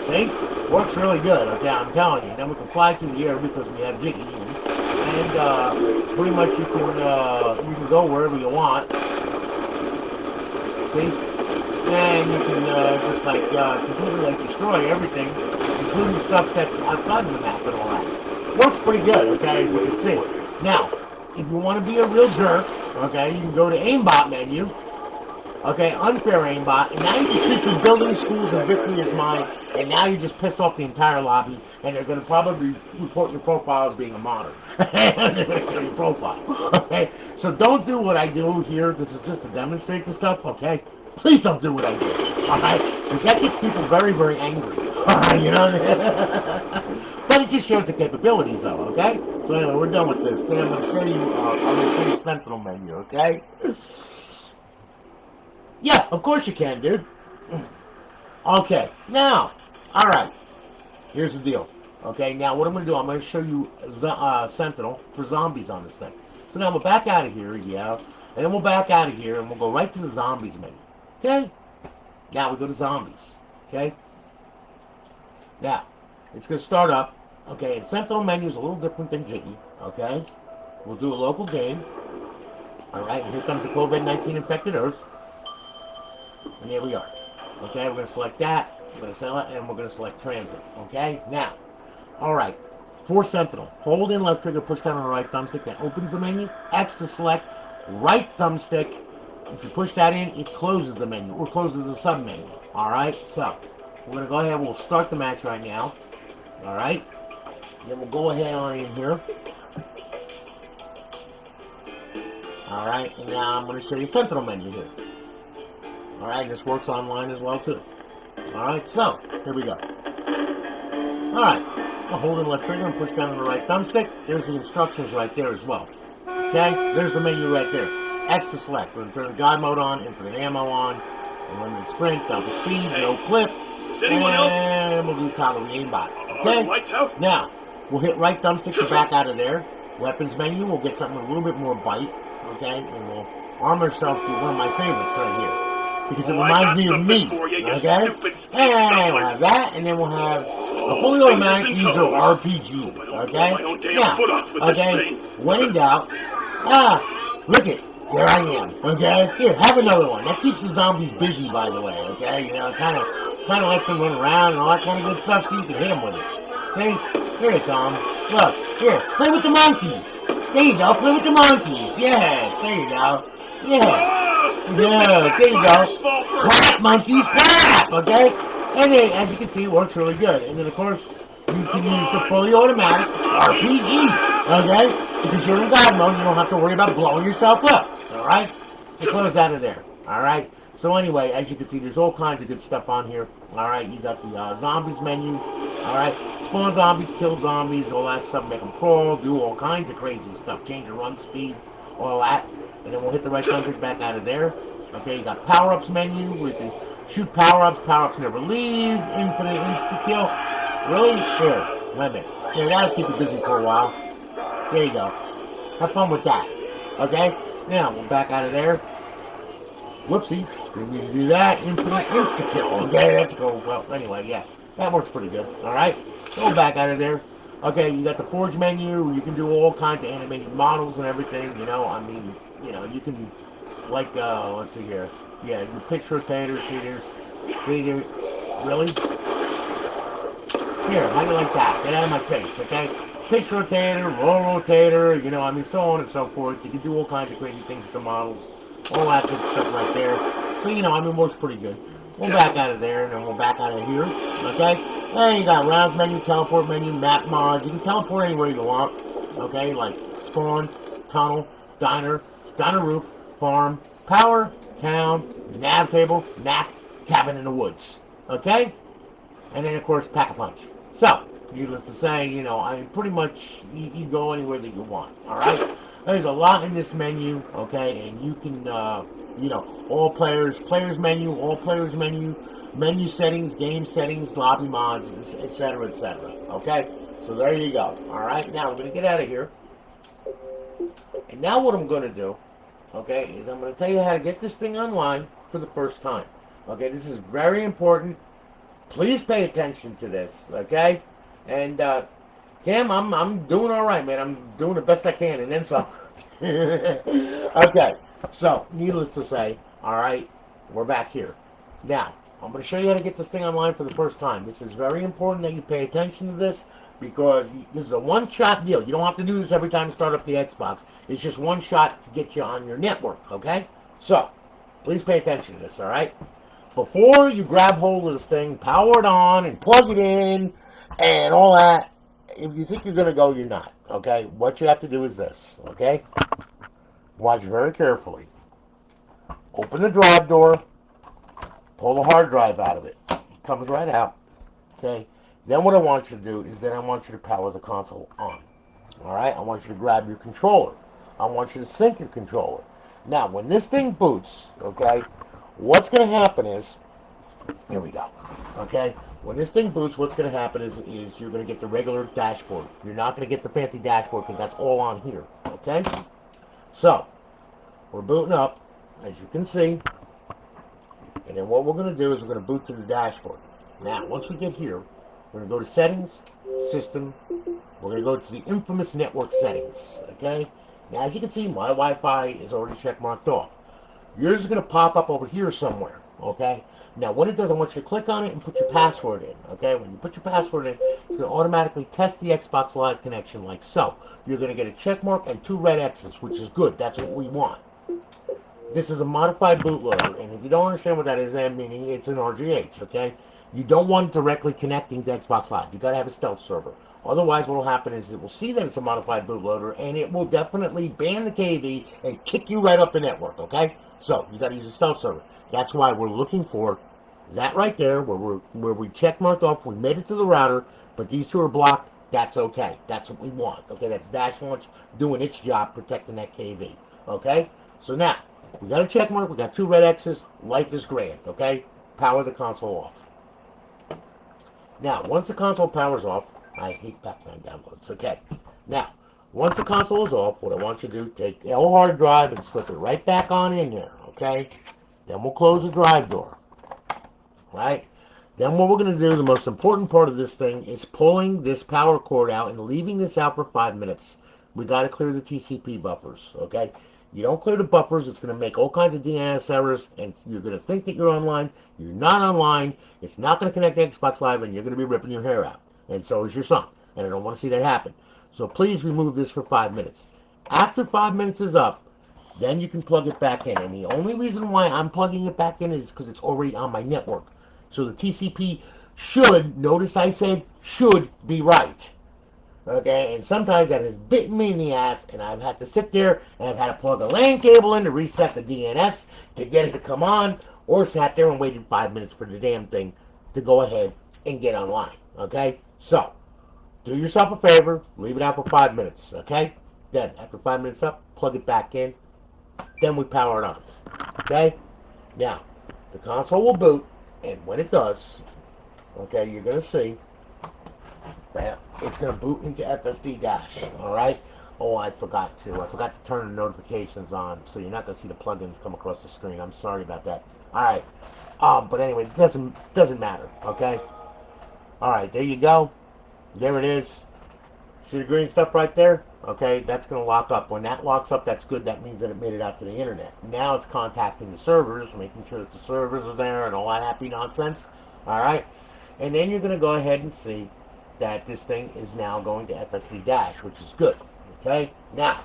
[SPEAKER 1] See? Works really good, okay? I'm telling you. Then we can fly through the air because we have Jiggy. And pretty much you can go wherever you want. See? And you can just like completely like destroy everything, including stuff that's outside of the map and all that. Works pretty good, okay, as you can see. Now, if you want to be a real jerk, okay, you can go to aimbot menu, okay, unfair aimbot, and now you can see some building schools and victory is mine, and now you just pissed off the entire lobby, and they're going to probably report your profile as being a modder. Your profile, okay? So don't do what I do here. This is just to demonstrate the stuff, okay? Please don't do what I do, alright? Because that gets people very, very angry, alright, you know? But it just shows the capabilities, though, okay? So anyway, we're done with this. Then I'm going to show you the Sentinel menu, okay? Yeah, of course you can, dude. Okay, now, alright, here's the deal. Okay, now what I'm going to do, I'm going to show you Sentinel for zombies on this thing. So now we'll back out of here, yeah, and then we'll back out of here, and we'll go right to the zombies menu. Okay? Now we go to zombies. Okay? Now, it's going to start up. Okay, and Sentinel menu is a little different than Jiggy. Okay? We'll do a local game. Alright, and here comes the COVID-19 infected Earth. And here we are. Okay, we're going to select that. We're going to select, and we're going to select transit. Okay? Now, alright. For Sentinel, hold in left trigger, push down on the right thumbstick. That opens the menu. X to select. Right thumbstick. If you push that in, it closes the menu, or closes the sub-menu. Alright, so, we're going to go ahead, we'll start the match right now. Alright, then we'll go ahead on in here. Alright, and now I'm going to show you Sentinel menu here. Alright, this works online as well, too. Alright, so, here we go. Alright, I'll hold in left trigger and push down on the right thumbstick. There's the instructions right there as well. Okay, there's the menu right there. X to select. We're going to turn God mode on, infinite ammo on, unlimited sprint, double speed, no clip, and we'll do toggle the aimbot. Okay? Now, we'll hit right thumbstick to back out of there. Weapons menu, we'll get something a little bit more bite, okay? And we'll arm ourselves with one of my favorites right here. Because it reminds me of me, okay? And we'll have that, and then we'll have a fully automatic user RPG, okay? Now, okay, when in doubt, look it. There I am, okay? Here, have another one. That keeps the zombies busy, by the way, okay? You know, kind of lets them run around and all that kind of good stuff so you can hit them with it. See? Here they come. Look, here, play with the monkeys. There you go, play with the monkeys. Yes, there you go. Yeah. Yeah, there you go. Clap, monkeys, clap, okay? And then, as you can see, it works really good. And then, of course, you can use the fully automatic RPG, okay? Because you're in God mode, you don't have to worry about blowing yourself up. Alright? So close out of there. Alright? So anyway, as you can see, there's all kinds of good stuff on here. Alright? You got the zombies menu. Alright? Spawn zombies, kill zombies, all that stuff. Make them crawl, do all kinds of crazy stuff. Change your run speed, all that. And then we'll hit the right thumbstick back out of there. Okay? You got power-ups menu. We can shoot power-ups. Power-ups never leave. Infinite insta-kill. Really? Here. Wait a minute. Here, that'll keep you busy for a while. There you go. Have fun with that. Okay? Now, we'll back out of there. Whoopsie. Didn't need to do that. Infinite insta-kill. Okay, let's go. Well, anyway, yeah. That works pretty good. Alright? Go back out of there. Okay, you got the Forge menu. You can do all kinds of animated models and everything. You know, I mean, you know, you can, like, let's see here. Yeah, you pitch rotators. See there. Really? Here, how do you like that? Get out of my face, okay? Pitch rotator, roll rotator, you know, I mean, so on and so forth. You can do all kinds of crazy things with the models. All that good stuff right there. So, you know, I mean, works pretty good. We'll back out of there, and then we'll back out of here, okay? And you got rounds menu, teleport menu, map mods. You can teleport anywhere you want, okay? Like spawn, tunnel, diner roof, farm, power, town, nav table, knack, cabin in the woods. Okay? And then, of course, pack a punch. So, needless to say, you know, I pretty much, you go anywhere that you want. Alright? There's a lot in this menu, okay? And you can, you know, all players, players menu, all players menu, menu settings, game settings, lobby mods, etc., etc. Okay? So there you go. Alright? Now, I'm going to get out of here. And now what I'm going to do, okay, is I'm going to tell you how to get this thing online for the first time. Okay? This is very important. Please pay attention to this, okay? And, Cam, I'm doing all right, man. I'm doing the best I can, and then some. Okay, so, needless to say, all right, we're back here. Now, I'm going to show you how to get this thing online for the first time. This is very important that you pay attention to this, because this is a one-shot deal. You don't have to do this every time you start up the Xbox. It's just one shot to get you on your network, okay? So, please pay attention to this, all right? Before you grab hold of this thing, power it on, and plug it in, and all that, if you think you're going to go, you're not, okay? What you have to do is this, okay? Watch very carefully. Open the drive door, pull the hard drive out of it. It comes right out, okay? Then what I want you to do is then I want you to power the console on, all right? I want you to grab your controller. I want you to sync your controller. Now, when this thing boots, okay, what's going to happen is, here we go, okay? When this thing boots, what's going to happen is you're going to get the regular dashboard. You're not going to get the fancy dashboard because that's all on here, okay? So, we're booting up, as you can see. And then what we're going to do is we're going to boot to the dashboard. Now, once we get here, we're going to go to Settings, System. We're going to go to the infamous network settings, okay? Now, as you can see, my Wi-Fi is already check marked off. Yours is going to pop up over here somewhere, okay? Now, when it does, I want you to click on it and put your password in, okay? When you put your password in, it's going to automatically test the Xbox Live connection like so. You're going to get a check mark and 2 red X's, which is good. That's what we want. This is a modified bootloader, and if you don't understand what that is, meaning it's an RGH, okay? You don't want it directly connecting to Xbox Live. You've got to have a stealth server. Otherwise, what will happen is it will see that it's a modified bootloader, and it will definitely ban the KV and kick you right up the network, okay? So, you got to use a stealth server. That's why we're looking for that right there, where we check marked off, we made it to the router, but these two are blocked. That's okay. That's what we want. Okay, that's Dash Launch doing its job, protecting that KV. Okay? So now, we got a check mark, we got 2 red X's, life is grand, okay? Power the console off. Now, once the console powers off, I hate background downloads, okay? Now, once the console is off, what I want you to do, take the L hard drive and slip it right back on in there, okay? Then we'll close the drive door, right? Then what we're going to do, the most important part of this thing, is pulling this power cord out and leaving this out for 5 minutes. We got to clear the TCP buffers, okay? You don't clear the buffers, it's going to make all kinds of DNS errors, and you're going to think that you're online. You're not online. It's not going to connect to Xbox Live, and you're going to be ripping your hair out. And so is your son. And I don't want to see that happen. So please remove this for 5 minutes. After 5 minutes is up, then you can plug it back in. And the only reason why I'm plugging it back in is because it's already on my network. So the TCP should, notice I said should be right. Okay, and sometimes that has bitten me in the ass, and I've had to sit there, and I've had to plug a LAN cable in to reset the DNS to get it to come on, or sat there and waited 5 minutes for the damn thing to go ahead and get online. Okay, so do yourself a favor, leave it out for 5 minutes. Okay, then after 5 minutes up, plug it back in, then we power it on. Okay, now the console will boot, and when it does, okay, you're going to see that it's going to boot into FSD dash, alright? Oh, I forgot to turn the notifications on, so you're not going to see the plugins come across the screen. I'm sorry about that. Alright, but anyway, it doesn't matter, okay? Alright, there you go. There it is. See the green stuff right there? Okay, that's going to lock up. When that locks up, that's good. That means that it made it out to the internet. Now it's contacting the servers, making sure that the servers are there and all that happy nonsense. Alright? And then you're going to go ahead and see that this thing is now going to FSD dash, which is good. Okay? Now,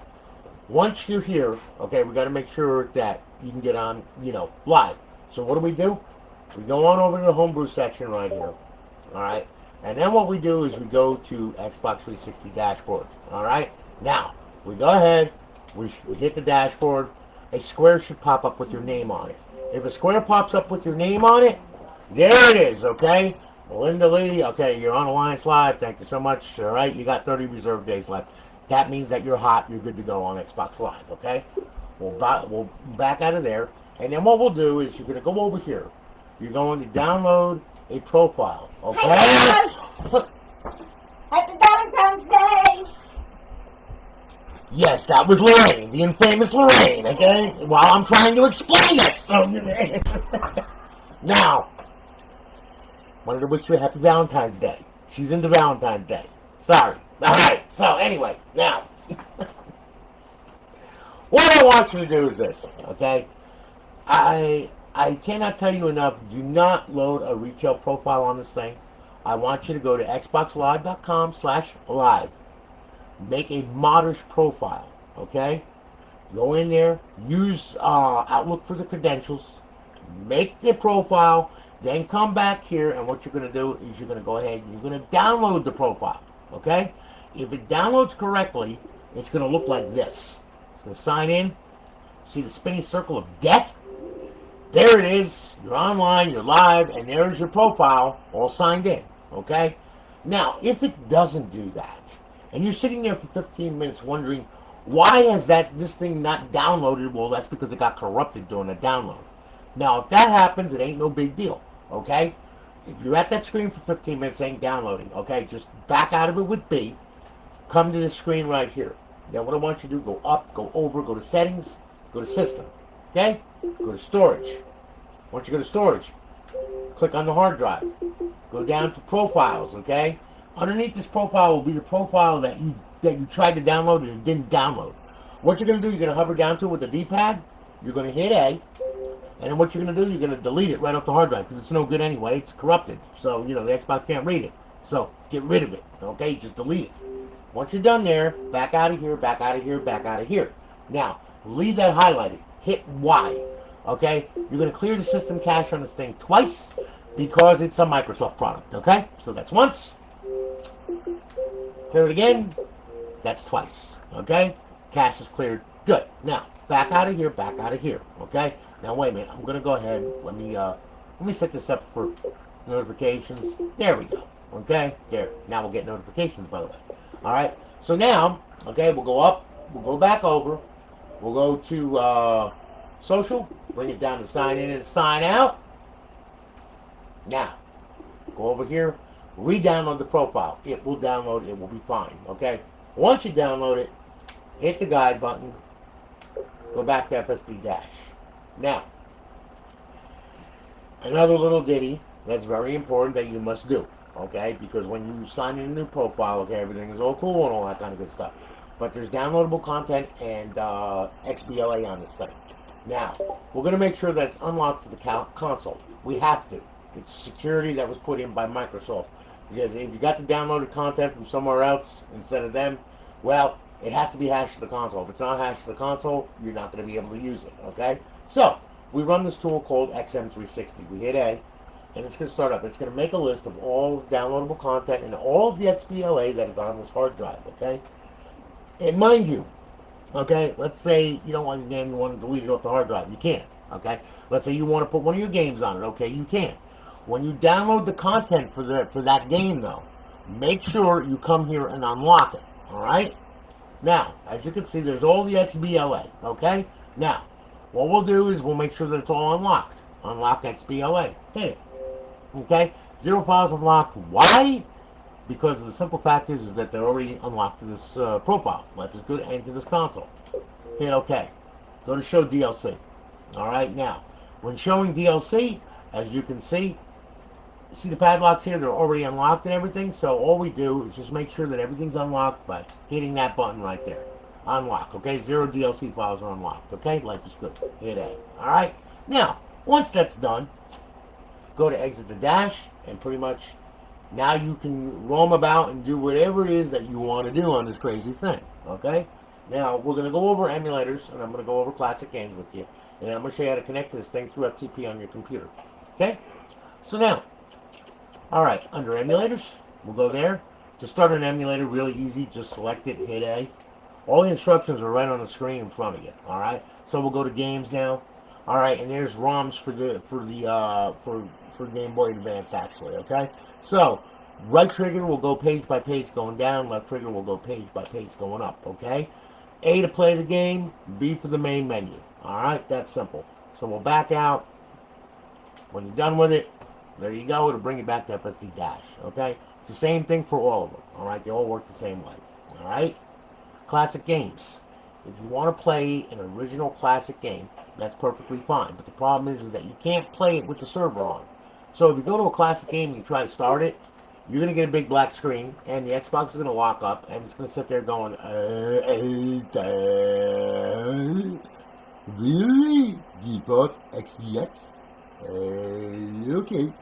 [SPEAKER 1] once you're here, okay, we got to make sure that you can get on, live. So what do? We go on over to the Homebrew section right here. Alright? And then what we do is we go to Xbox 360 dashboard. Alright? Now, we go ahead, we hit the dashboard, a square should pop up with your name on it. If a square pops up with your name on it, there it is, okay? Melinda Lee, okay, you're on Alliance Live. Thank you so much. All right, you got 30 reserve days left. That means that you're hot. You're good to go on Xbox Live, okay? We'll back out of there. And then what we'll do is you're going to go over here. You're going to download a profile, okay?
[SPEAKER 2] Happy Valentine's Day!
[SPEAKER 1] Yes, that was Lorraine, the infamous Lorraine, okay? While I'm trying to explain it. So, now, wanted to wish you a happy Valentine's Day. She's into Valentine's Day. Sorry. Alright, so anyway, now, what I want you to do is this, okay? I cannot tell you enough, do not load a retail profile on this thing. I want you to go to xboxlive.com/live. Make a modish profile, okay? Go in there, use Outlook for the credentials, make the profile, then come back here, and what you're going to do is you're going to go ahead and you're going to download the profile, okay? If it downloads correctly, it's going to look like this. It's going to sign in. See the spinning circle of death? There it is. You're online, you're live, and there's your profile all signed in, okay? Now, if it doesn't do that, and you're sitting there for 15 minutes wondering, why has this thing not downloaded? Well, that's because it got corrupted during the download. Now, if that happens, it ain't no big deal, okay? If you're at that screen for 15 minutes, it ain't downloading, okay? Just back out of it with B. Come to this screen right here. Then what I want you to do, go up, go over, go to settings, go to system, okay? Go to storage. Once you go to storage, click on the hard drive. Go down to profiles, okay? Underneath this profile will be the profile that you tried to download and it didn't download. What you're going to do, you're going to hover down to it with the D-pad. You're going to hit A. And then what you're going to do, you're going to delete it right off the hard drive because it's no good anyway. It's corrupted. So, the Xbox can't read it. So, get rid of it, okay? Just delete it. Once you're done there, back out of here, back out of here, back out of here. Now, leave that highlighted. Hit Y, okay? You're going to clear the system cache on this thing twice because it's a Microsoft product, okay? So that's once. Clear it again. That's twice. Okay? Cache is cleared. Good. Now, back out of here, back out of here. Okay? Now, wait a minute. I'm going to go ahead. Let me set this up for notifications. There we go. Okay? There. Now we'll get notifications, by the way. Alright? So now, okay, we'll go up. We'll go back over. We'll go to social. Bring it down to sign in and sign out. Now, go over here. Re-download the profile. It will download. It will be fine. Okay? Once you download it, hit the guide button. Go back to FSD dash. Now, another little ditty that's very important that you must do. Okay? Because when you sign in a new profile, okay, everything is all cool and all that kind of good stuff. But there's downloadable content and XBLA on this thing. Now, we're going to make sure that it's unlocked to the console. We have to. It's security that was put in by Microsoft. Because if you got the downloaded content from somewhere else instead of them, well, it has to be hashed to the console. If it's not hashed to the console, you're not going to be able to use it, okay? So, we run this tool called XM360. We hit A, and it's going to start up. It's going to make a list of all downloadable content and all of the XBLA that is on this hard drive, okay? And mind you, okay, let's say you don't want your game, you want to delete it off the hard drive. You can't, okay? Let's say you want to put one of your games on it, okay? You can. When you download the content for that game, though, make sure you come here and unlock it, all right? Now, as you can see, there's all the XBLA, okay? Now, what we'll do is we'll make sure that it's all unlocked. Unlock XBLA. Hey, okay? 0 files unlocked. Why? Because the simple fact is that they're already unlocked to this profile. Life is good, and to this console. Hit OK. Go to show DLC. All right, now, when showing DLC, as you can see the padlocks here, they're already unlocked and everything, so all we do is just make sure that everything's unlocked by hitting that button right there. Unlock, okay? 0 DLC files are unlocked, okay? Life is good. Hit A. Alright? Now, once that's done, go to exit the dash, and pretty much now you can roam about and do whatever it is that you want to do on this crazy thing, okay? Now, we're going to go over emulators, and I'm going to go over classic games with you, and I'm going to show you how to connect this thing through FTP on your computer, okay? So now, alright, under emulators, we'll go there. To start an emulator, really easy, just select it, hit A. All the instructions are right on the screen in front of you. All right. So we'll go to games now. All right, and there's ROMs for Game Boy Advance actually. Okay. So right trigger will go page by page going down. Left trigger will go page by page going up. Okay. A to play the game. B for the main menu. All right. That's simple. So we'll back out. When you're done with it, there you go. It'll bring you back to FSD dash. Okay. It's the same thing for all of them. All right. They all work the same way. All right. Classic games. If you want to play an original classic game, that's perfectly fine. But the problem is that you can't play it with the server on. So if you go to a classic game and you try to start it, you're going to get a big black screen, and the Xbox is going to lock up, and it's going to sit there going, really? Default XVX? Okay.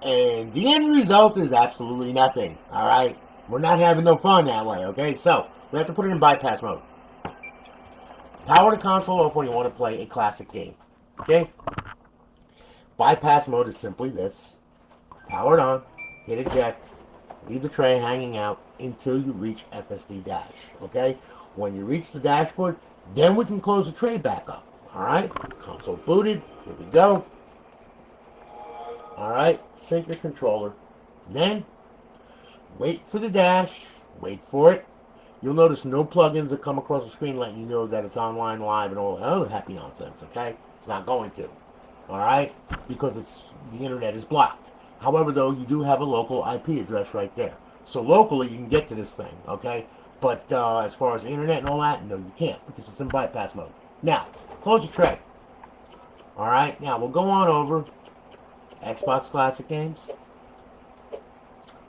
[SPEAKER 1] And the end result is absolutely nothing, alright? We're not having no fun that way, okay? So, we have to put it in bypass mode. Power the console off when you want to play a classic game. Okay? Bypass mode is simply this. Power it on, hit eject, leave the tray hanging out until you reach FSD dash. Okay? When you reach the dashboard, then we can close the tray back up. Alright? Console booted. Here we go. Alright? Sync your controller. Then, wait for the dash. Wait for it. You'll notice no plugins that come across the screen letting you know that it's online, live, and all that other happy nonsense, okay? It's not going to, all right? Because the internet is blocked. However, though, you do have a local IP address right there. So locally, you can get to this thing, okay? But as far as the internet and all that, no, you can't because it's in bypass mode. Now, close the tray. All right? Now, we'll go on over Xbox Classic Games.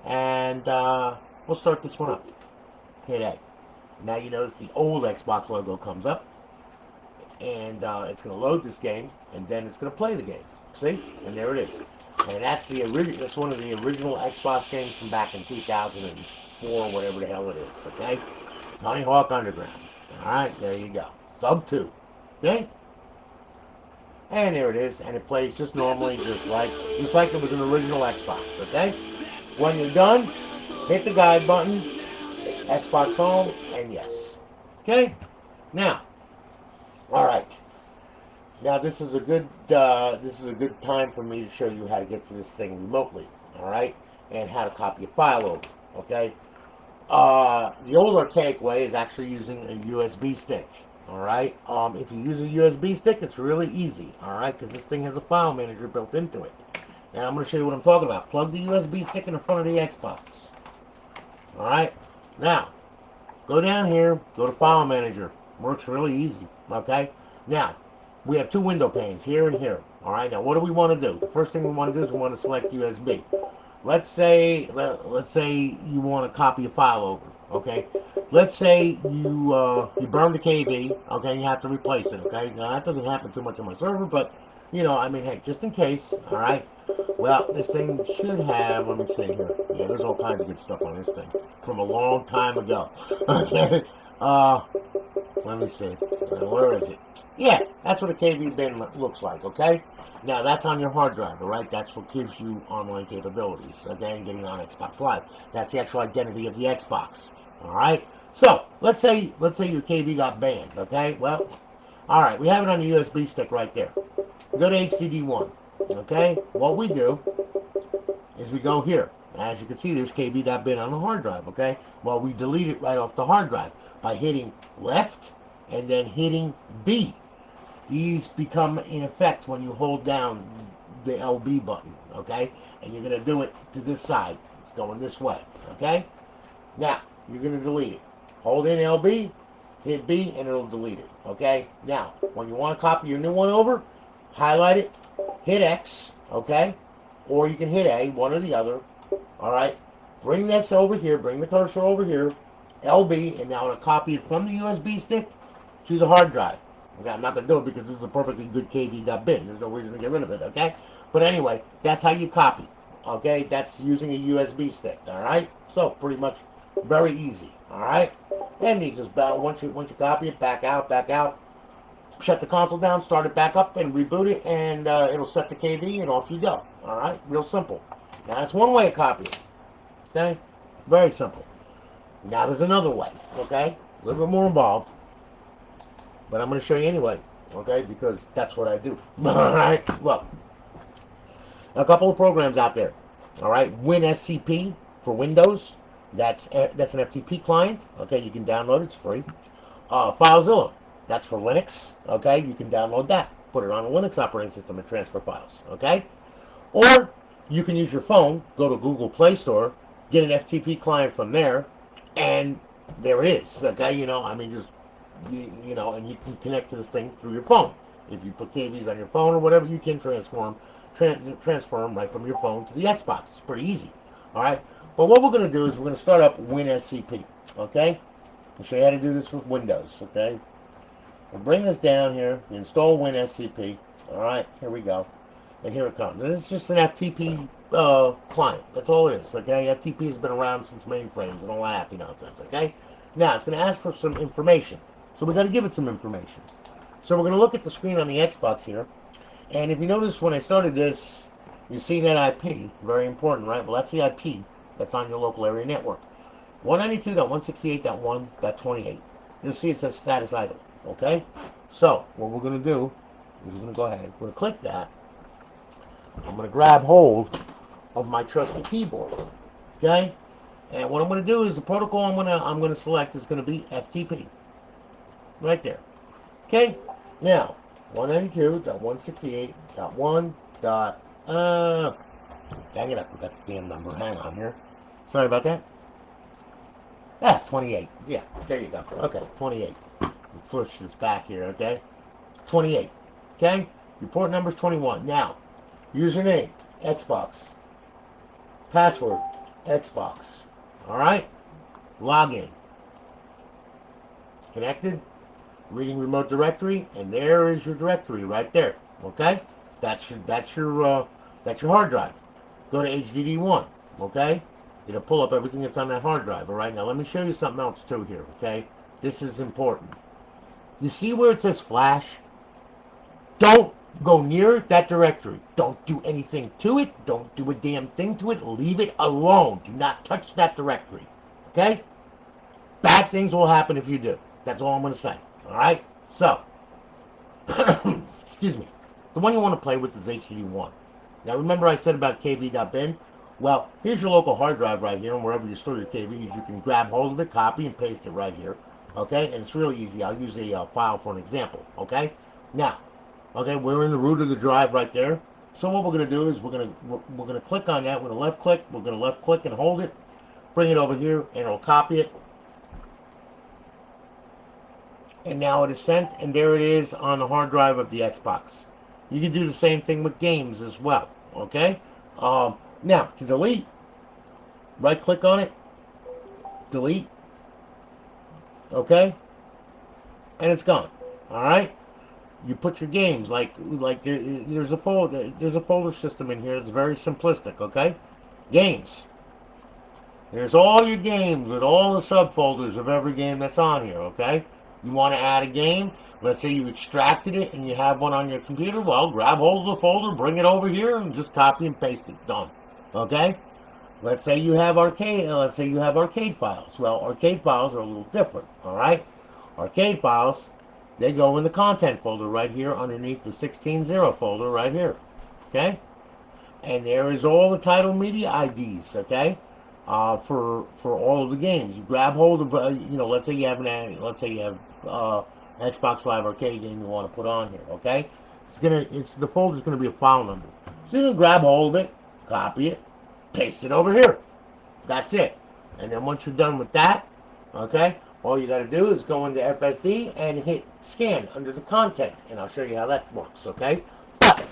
[SPEAKER 1] And we'll start this one up. Okay, now you notice the old Xbox logo comes up, and it's going to load this game, and then it's going to play the game. See? And there it is. And that's that's one of the original Xbox games from back in 2004, whatever the hell it is. Okay, Tony Hawk Underground. All right, there you go. Sub 2. Okay. And there it is, and it plays just normally, just like it was an original Xbox. Okay. When you're done, hit the guide button. Xbox Home, and yes. Okay? Now, alright. Now this is a good time for me to show you how to get to this thing remotely. Alright? And how to copy a file over. Okay? The old archaic way is actually using a USB stick. Alright? If you use a USB stick, it's really easy. Alright? Because this thing has a file manager built into it. Now I'm going to show you what I'm talking about. Plug the USB stick in the front of the Xbox. Alright? Now, go down here, go to File Manager. Works really easy, okay? Now, we have two window panes, here and here. All right, now what do we want to do? The first thing we want to do is we want to select USB. Let's say you want to copy a file over, okay? Let's say you burned the KV, okay, you have to replace it, okay? Now, that doesn't happen too much on my server, but, you know, I mean, hey, just in case, all right? Well, this thing should have, let me see here. Yeah, there's all kinds of good stuff on this thing from a long time ago. Okay, let me see. Where is it? Yeah, that's what a KV bin looks like, okay? Now, that's on your hard drive, all right? That's what gives you online capabilities, okay? And getting on Xbox Live. That's the actual identity of the Xbox, all right? So, let's say your KV got banned, okay? Well, all right, we have it on the USB stick right there. We go to HDD1. Okay, what we do is we go here. As you can see, there's KB.bin on the hard drive, okay? Well, we delete it right off the hard drive by hitting left and then hitting B. These become in effect when you hold down the LB button, okay? And you're going to do it to this side. It's going this way, okay? Now, you're going to delete it. Hold in LB, hit B, and it'll delete it, okay? Now, when you want to copy your new one over, highlight it, hit X, okay? Or you can hit A, one or the other, all right? Bring this over here, bring the cursor over here, LB, and now I'm going to copy it from the USB stick to the hard drive. Okay, I'm not going to do it because this is a perfectly good KV.bin. There's no reason to get rid of it, okay? But anyway, that's how you copy, okay? That's using a USB stick, all right? So, pretty much very easy, all right? And you just, once you copy it, back out, shut the console down, start it back up, and reboot it, and it'll set the KV, and off you go. All right? Real simple. Now, that's one way of copying. Okay? Very simple. Now, there's another way. Okay? A little bit more involved, but I'm going to show you anyway, okay? Because that's what I do. All right. Look, a couple of programs out there. All right, Winscp for Windows. That's an FTP client. Okay, you can download it. It's free. FileZilla. That's for Linux. Okay, you can download that. Put it on a Linux operating system and transfer files. Okay, or you can use your phone. Go to Google Play Store, get an FTP client from there, and there it is. Okay, I mean, just and you can connect to this thing through your phone. If you put KVs on your phone or whatever, you can transfer them right from your phone to the Xbox. It's pretty easy. All right. But what we're going to do is we're going to start up Winscp. Okay. I'll show you how to do this with Windows. Okay. We'll bring this down here. You install Winscp. All right. Here we go. And here it comes. And it's just an FTP client. That's all it is. Okay. FTP has been around since mainframes and all that happy nonsense. Okay. Now it's going to ask for some information. So we got to give it some information. So we're going to look at the screen on the Xbox here. And if you notice when I started this, you see that IP. Very important, right? Well, that's the IP that's on your local area network. 192.168.1.28. You'll see it says status idle. Okay? So, what we're going to do is we're going to go ahead. We're going to click that. I'm going to grab hold of my trusty keyboard. Okay? And what I'm going to do is the protocol I'm going to select is going to be FTP. Right there. Okay? Now, 192.168.1. Dang it, I forgot the damn number. Hang on here. Sorry about that. 28. Yeah, there you go. Okay, 28. Push this back here, okay? 28. Okay? Your port number is 21. Now, username, Xbox. Password, Xbox. Alright? Login. Connected. Reading remote directory, and there is your directory right there. Okay, that's your hard drive. Go to HDD1. Okay, it'll pull up everything that's on that hard drive. All right, now let me show you something else too here. Okay, this is important. You see where it says flash? Don't go near that directory. Don't do anything to it. Don't do a damn thing to it. Leave it alone. Do not touch that directory. Okay? Bad things will happen if you do. That's all I'm going to say. Alright, so, excuse me, the one you want to play with is HDD1. Now remember I said about kv.bin? Well, here's your local hard drive right here, and wherever you store your KVs, you can grab hold of it, copy, and paste it right here. Okay, and it's really easy. I'll use a file for an example. Okay, now, okay, we're in the root of the drive right there. So what we're going to do is we're going to click on that with a left click. We're going to left click and hold it, bring it over here, and it'll copy it. And now it is sent, and there it is on the hard drive of the Xbox. You can do the same thing with games as well. Okay? Now, to delete, right-click on it, delete, okay? And it's gone. All right? You put your games, like there's a folder system in here that's very simplistic, okay? Games. There's all your games with all the subfolders of every game that's on here, okay? You want to add a game, let's say you extracted it and you have one on your computer, well, grab hold of the folder, bring it over here, and just copy and paste it. Done. Okay? Let's say you have arcade files. Well, arcade files are a little different, alright? Arcade files, they go in the content folder right here underneath the 16.0 folder right here. Okay? And there is all the title media IDs, okay? For all of the games. You grab hold of, let's say you have Xbox Live Arcade game you want to put on here, okay? The folder's gonna be a file number. So you can grab hold of it, copy it, paste it over here. That's it. And then once you're done with that, okay, all you gotta do is go into FSD and hit scan under the content, and I'll show you how that works, okay? But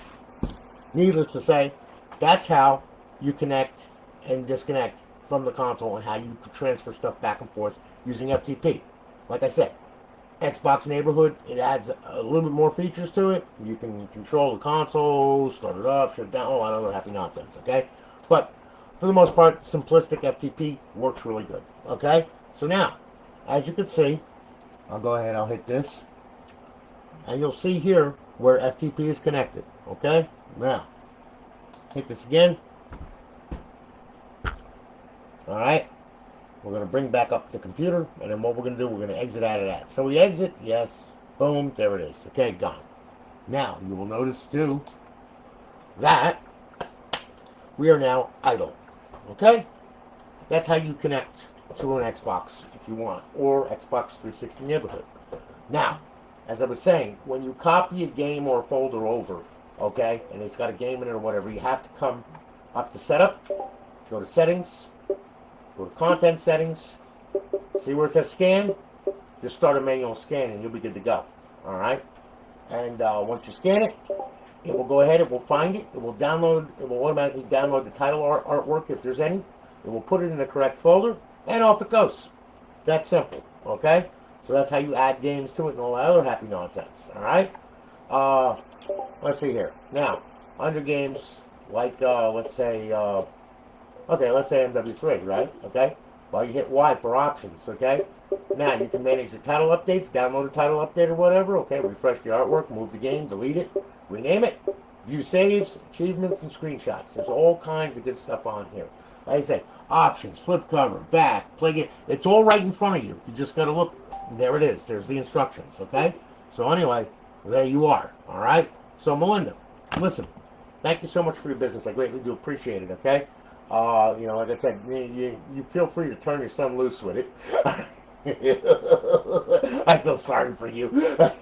[SPEAKER 1] needless to say, that's how you connect and disconnect from the console and how you transfer stuff back and forth using FTP. Like I said, Xbox Neighborhood, it adds a little bit more features to it. You can control the console, start it up, shut it down, all that other happy nonsense, okay? But for the most part, simplistic FTP works really good, okay? So now, as you can see, I'll go ahead, I'll hit this, and you'll see here where FTP is connected, okay? Now, hit this again. Alright, We're going to bring back up the computer, and then what we're going to do, we're going to exit out of that. So we exit, yes, boom, there it is. Okay, gone. Now, you will notice too that we are now idle. Okay? That's how you connect to an Xbox if you want, or Xbox 360 neighborhood. Now, as I was saying, when you copy a game or a folder over, okay, and it's got a game in it or whatever, you have to come up to setup, go to settings, go to content settings, see where it says scan, just start a manual scan and you'll be good to go. Alright? And once you scan it, it will go ahead, it will find it, it will download, it will automatically download the title artwork if there's any, it will put it in the correct folder, and off it goes. That's simple, okay? So that's how you add games to it and all that other happy nonsense, alright? Let's see here. Now, under games, like, let's say, okay, let's say MW3, right? Okay? Well, you hit Y for options, okay? Now, you can manage the title updates, download a title update or whatever, okay? Refresh the artwork, move the game, delete it, rename it, view saves, achievements, and screenshots. There's all kinds of good stuff on here. Like I say, options, flip cover, back, play game. It's all right in front of you. You just got to look. There it is. There's the instructions, okay? So anyway, there you are, all right? So, Melinda, listen, thank you so much for your business. I greatly do appreciate it, okay? You know, like I said, you feel free to turn your son loose with it. I feel sorry for you.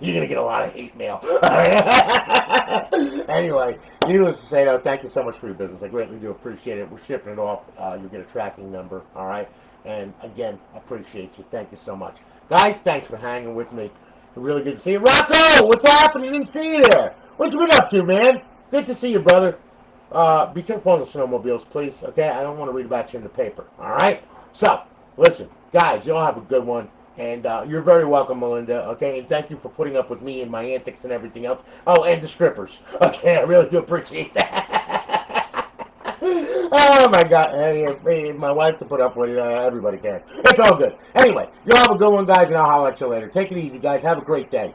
[SPEAKER 1] You're going to get a lot of hate mail. Anyway, needless to say, though, thank you so much for your business. I greatly do appreciate it. We're shipping it off. You'll get a tracking number, all right? And, again, I appreciate you. Thank you so much. Guys, thanks for hanging with me. Really good to see you. Rocco, what's happening? Didn't see you there. What you been up to, man? Good to see you, brother. Be careful on the snowmobiles, please, okay? I don't want to read about you in the paper, all right? So, listen, guys, you all have a good one. And you're very welcome, Melinda, okay? And thank you for putting up with me and my antics and everything else. Oh, and the strippers. Okay, I really do appreciate that. Oh, my God. Hey, my wife can put up with it. Everybody can. It's all good. Anyway, you all have a good one, guys, and I'll holler at you later. Take it easy, guys. Have a great day.